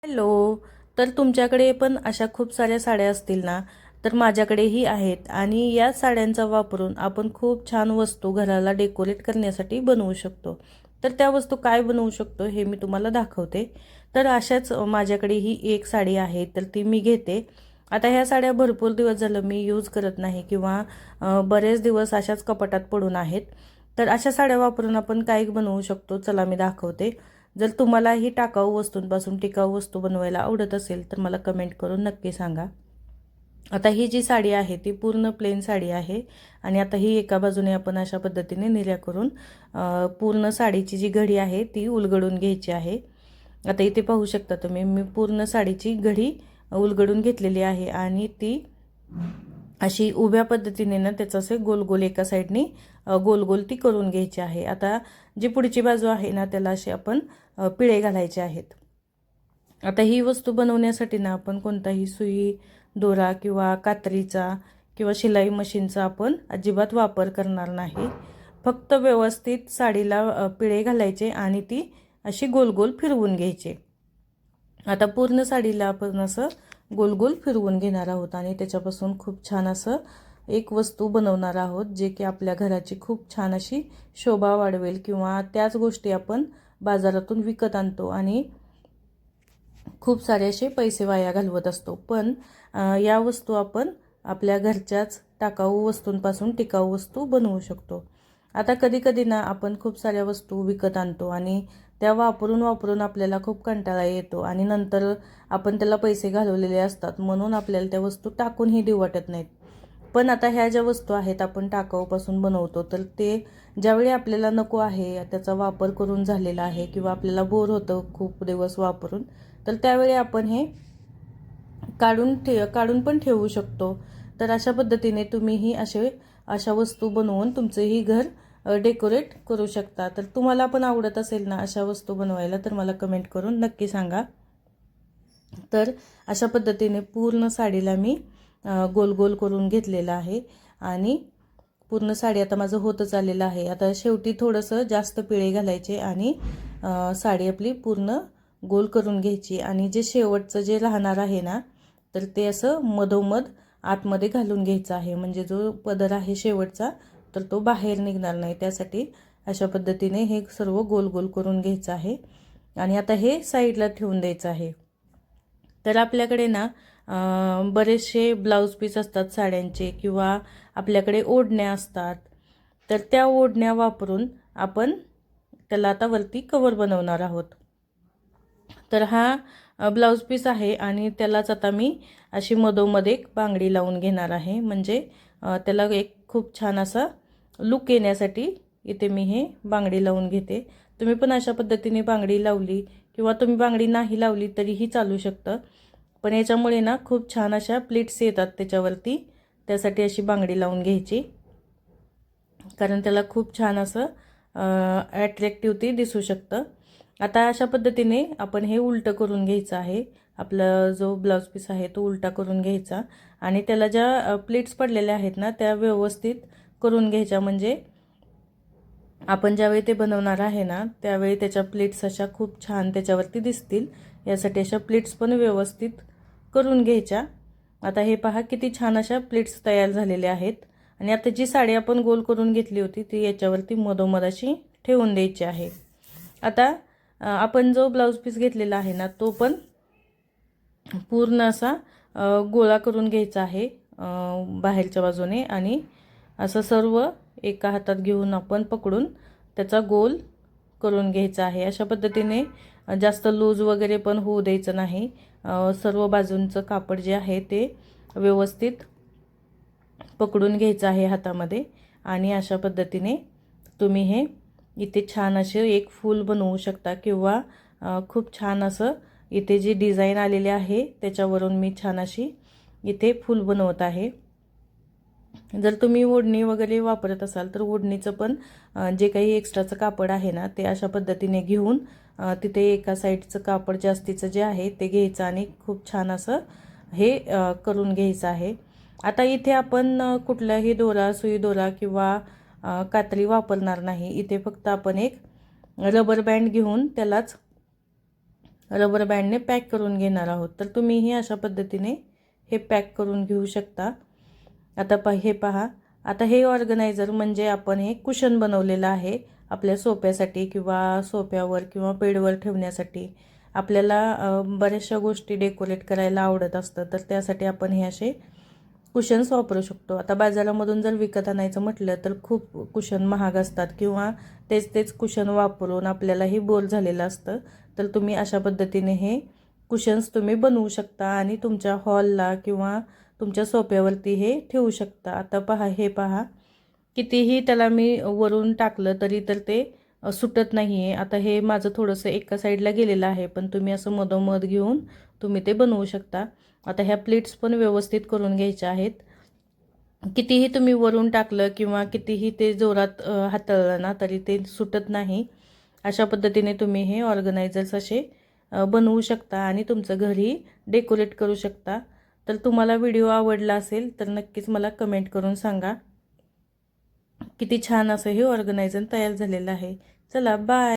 Hello. तर तुमच्याकडे पण अशा खूप साऱ्या साड्या असतील ना, तर माझ्याकडेही आहेत आणि या साड्यांचा वापरून आपण खूप छान वस्तू घराला डेकोरेट करण्यासाठी बनवू शकतो. तर त्या वस्तू काय बनवू शकतो हे मी तुम्हाला दाखवते. तर अशाच माझ्याकडे ही एक साडी आहे, तर ती मी घेते. आता ह्या साड्या भरपूर दिवस झालं मी यूज करत नाही किंवा बरेच दिवस अशाच कपाटात पडून आहेत. तर अशा साड्या वापरून आपण काय बनवू शकतो, चला मी दाखवते. जर तुम्हालाही टाकाऊ वस्तूंपासून टिकाऊ वस्तू बनवायला आवडत असेल तर मला कमेंट करून नक्की सांगा. आता ही जी साडी आहे ती पूर्ण प्लेन साडी आहे आणि आता ही एका बाजूने आपण अशा पद्धतीने निर्या करून पूर्ण साडीची जी घडी आहे ती उलगडून घ्यायची आहे. आता इथे पाहू शकता तुम्ही, मी पूर्ण साडीची घडी उलगडून घेतलेली आहे आणि ती अशी उभ्या पद्धतीने ना त्याचं असे गोल गोल एका साईडनी गोल गोल ती करून घ्यायची आहे. आता जी पुढची बाजू आहे ना त्याला असे आपण पिळे घालायचे आहेत. आता ही वस्तू बनवण्यासाठी ना आपण कोणताही सुई, दोरा किंवा कात्रीचा किंवा शिलाई मशीनचा आपण अजिबात वापर करणार नाही. फक्त व्यवस्थित साडीला पिळे घालायचे आणि ती अशी गोल गोल फिरवून घ्यायची. आता पूर्ण साडीला आपण असं गोल गोल फिरवून घेणार आहोत आणि त्याच्यापासून खूप छान असं एक वस्तू बनवणार आहोत, जे की आपल्या घराची खूप छान अशी शोभा वाढवेल. किंवा त्याच गोष्टी आपण बाजारातून विकत आणतो आणि खूप सारे असे पैसे वाया घालवत असतो. पण या वस्तू आपण आपल्या घरच्याच टाकाऊ वस्तूंपासून टिकाऊ वस्तू बनवू शकतो. आता कधी कधी ना आपण खूप साऱ्या वस्तू विकत आणतो आणि त्या वापरून वापरून आपल्याला खूप कंटाळा येतो आणि नंतर आपण त्याला पैसे घालवलेले असतात, म्हणून आपल्याला त्या वस्तू टाकूनही देऊ वाटत नाहीत. पण आता ह्या ज्या वस्तू आहेत आपण टाकाऊपासून बनवतो, तर ते ज्यावेळी आपल्याला नको आहे, त्याचा वापर करून झालेला आहे किंवा आपल्याला बोर होतं खूप दिवस वापरून, तर त्यावेळी आपण हे काढून पण ठेवू शकतो. तर अशा पद्धतीने तुम्हीही अशा वस्तू बनवून तुमचंही घर डेकोरेट करू शकता. तर तुम्हाला पण आवडत असेल ना अशा वस्तू बनवायला, तर मला कमेंट करून नक्की सांगा. तर अशा पद्धतीने पूर्ण साडीला मी गोल गोल करून घेतलेलं आहे आणि पूर्ण साडी आता माझं होतच आलेलं आहे. आता शेवटी थोडंसं जास्त पिळे घालायचे आणि साडी आपली पूर्ण गोल करून घ्यायची आणि जे शेवटचं जे राहणार आहे ना, तर ते असं मधोमध आतमध्ये घालून घ्यायचं आहे, म्हणजे जो पदर आहे शेवटचा तर तो बाहेर निघणार नाही. त्यासाठी अशा पद्धतीने हे सर्व गोल गोल करून घ्यायचं आहे आणि आता हे साईडला ठेवून द्यायचं आहे. तर आपल्याकडे ना बरेचसे ब्लाऊज पीस असतात साड्यांचे किंवा आपल्याकडे ओढण्या असतात. तर त्या ओढण्या वापरून आपण त्याला आता वरती कवर बनवणार आहोत. तर हा ब्लाऊज पीस आहे आणि त्यालाच आता मी अशी मधोमध एक बांगडी लावून घेणार आहे, म्हणजे त्याला एक खूप छान असा लुक येण्यासाठी इथे मी हे बांगडी लावून घेते. तुम्ही पण अशा पद्धतीने बांगडी लावली किंवा तुम्ही बांगडी नाही लावली तरीही चालू शकतं, पण याच्यामुळे ना खूप छान अशा प्लेट्स येतात त्याच्यावरती. त्यासाठी अशी बांगडी लावून घ्यायची, कारण त्याला खूप छान असं ॲट्रॅक्टिव्ह ती दिसू शकतं. आता अशा पद्धतीने आपण हे उलटं करून घ्यायचं आहे. आपला जो ब्लाऊज पीस आहे तो उलटा करून घ्यायचा आणि त्याला ज्या प्लेट्स पडलेल्या आहेत ना त्या व्यवस्थित करून घ्यायच्या, म्हणजे आपण ज्यावेळी ते बनवणार आहे ना त्यावेळी त्याच्या प्लेट्स अशा खूप छान त्याच्यावरती दिसतील, यासाठी अशा प्लेट्स पण व्यवस्थित करून घ्यायच्या. आता हे पहा किती छान अशा प्लेट्स तयार झालेल्या आहेत आणि आता जी साडी आपण गोल करून घेतली होती ती याच्यावरती मधोमध अशी ठेवून द्यायची आहे. आता आपण जो ब्लाऊज पीस घेतलेला आहे ना तो पण पूर्ण असा गोळा करून घ्यायचा आहे बाहेरच्या बाजूने आणि असं सर्व एका हातात घेऊन आपण पकडून त्याचा गोल करून घ्यायचा आहे. अशा पद्धतीने जास्त लूज वगैरे पण होऊ द्यायचं नाही. सर्व बाजूंचं कापड जे आहे ते व्यवस्थित पकडून घ्यायचं आहे हातामध्ये आणि अशा पद्धतीने तुम्ही हे इथे छान असे एक फूल बनवू शकता किंवा खूप छान असं इथे जी डिझाईन आलेली आहे त्याच्यावरून मी छान अशी इथे फूल बनवत आहे. जर तुम्ही ओढणी वगैरे वापरत असाल तर ओढणीचं पण जे काही एक्स्ट्राचं कापड आहे ना ते अशा पद्धतीने घेऊन तिथे एका साईडचं कापड जास्तीचं जे आहे ते घ्यायचं आणि खूप छान असं हे करून घ्यायचं आहे. आता इथे आपण कुठलाही दोरा, सुई दोरा किंवा कात्री वापरणार नाही. इथे फक्त आपण एक रबर बँड घेऊन त्यालाच रबर बँडने पॅक करून घेणार आहोत. तर तुम्हीही अशा पद्धतीने हे पॅक करून घेऊ शकता. आता हे पहा, आता हे ऑर्गनायझर म्हणजे आपण हे कुशन बनवलेलं आहे आपल्या सोफ्यासाठी किंवा सोफ्यावर किंवा बेडवर ठेवण्यासाठी. आपल्याला बऱ्याचशा गोष्टी डेकोरेट करायला आवडत असतं, तर त्यासाठी आपण हे असे कुशन्स वापरू शकतो. आता बाजारामधून जर विकत आणायचं म्हटलं तर खूप कुशन महाग असतात किंवा तेच कुशन वापरून आपल्यालाही बोर झालेलं असतं. तर तुम्ही अशा पद्धतीने हे कुशन्स तुम्ही बनवू शकता आणि तुमच्या हॉलला किंवा तुमच्या सोफ्यावरती हे ठेवू शकता. आता पहा, हे पहा, कितीही त्याला मी वरून टाकलं तरी तर ते सुटत नाही आहे. आता हे माझं थोडंसं एका साईडला गेलेलं आहे, पण तुम्ही असं मधोमध घेऊन तुम्ही ते बनवू शकता. आता ह्या प्लेट्स पण व्यवस्थित करून घ्यायच्या आहेत. कितीही तुम्ही वरून टाकलं किंवा कितीही ते जोरात हाताळलं ना तरी ते सुटत नाही. अशा पद्धतीने तुम्ही हे ऑर्गनायझर्स असे बनवू शकता आणि तुमचं घरी डेकोरेट करू शकता. तर तुम्हाला व्हिडिओ आवडला असेल तर नक्कीच मला कमेंट करून सांगा. किती छान असं हे ऑर्गनायझर तयार झालेलं आहे. चला बाय.